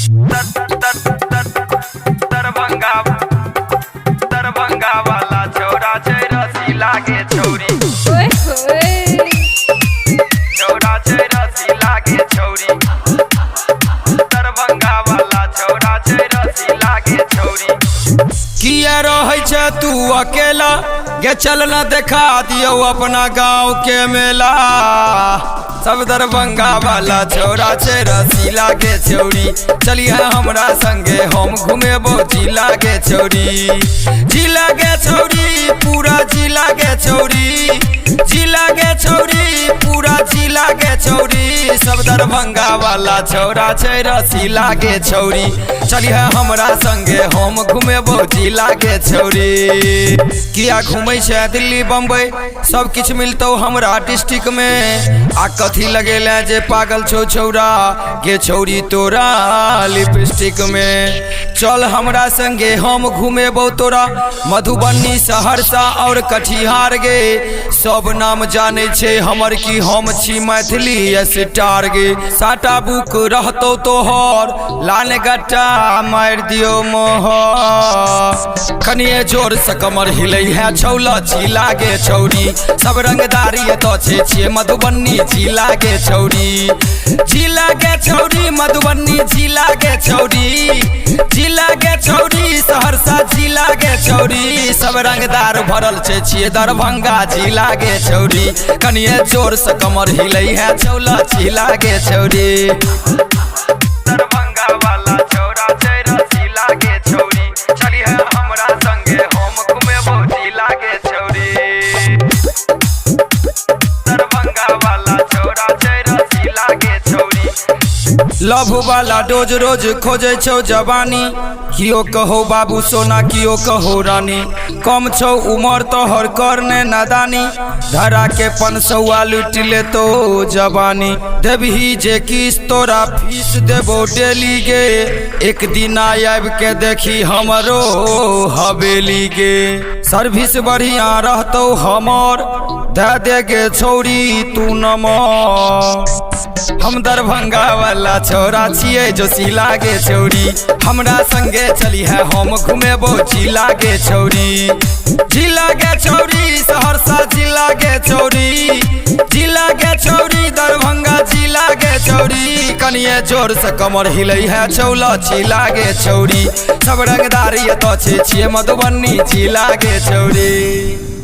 दरभंगा वाला छौरा छै रसीला के छौरी छौरा छै रसीला के छौरी दरभंगा वाला छौरा छै रसीला के छौरी। किया रहै छै तू अकेला गे चल न देखा दियो अपना गाँव के मेला। सब दरभंगा वाला छौरा छै रसीला के छौरी चलिए हमरा संगे हम घुमेबो जिला के छौरी। जिला के छौरी पूरा जिला के छौरी जिला के छौरी पूरा जिला के छौरी। सब दरभंगा वाला छौरा छै रसीला के छौरी चलिए हमरा संगे हम घुमेबो जिला के छौरी। किया घूमै छै दिल्ली बम्बई सब किछ मिलतौ हमरा डिस्ट्रिक्ट में आ कथी लगेले जे पागल छौ छौरा गे छौरी तोरा लिपस्टिक में। चल हमरा संगे हम घुमेबो तोरा मधुबनी सहरसा और कटिहार गे। सब नाम जाने छे हमर की हम छी मैथिली स्टार गे। साटा बुक रहतौ तोहर लाल गट्टा मार दियो मोहर। कनिए जोर से कमर हिलै है छौला जिला के छौरी सब रंगदारी तो छे मधुबनी जिला के छौरी। जिला के छौरी मधुबनी जिला के छौरी जिला के छौरी सहरसा जिला के छौरी। सब रंगदार भरल छे दरभंगा जिला के छौरी कनिए जोर से कमर हिलै है छौला जिला के छौरी। दरभंगा वाला छौरा छै रसीला के छौरी चलिए हमरा संगे हम घुमेबो जिला के छौरी। दरभंगा वाला छौरा छै रसीला के छौरी। लव वाला डोज रोज खोजे छौ जवानी कियो कहो बाबू सोना कियो कहो रानी। कम छौ उमर तोहर करने नादानी धरा के 500 लूट ले तो जवानी। देबही जे किस तोरा फीस देबो डेली गे एक दिन आब के देखी हमरो हवेली गे। सर्विस बढ़िया रहतौ हमर दे दे गे छौरी तू नमर। हम दरभंगा वाला छौरा छियै जोशीला के छौरी हमरा संगे चली है हम घुमेबो जिला के छौरी। जिला के छौरी सहरसा जिला के छौरी जिला के छौरी दरभंगा जिला के छौरी कनिए जोर से कमर हिलै है छौला जिला के छौरी। सब रंगदारी तो छे मधुबनी जिला के छौरी।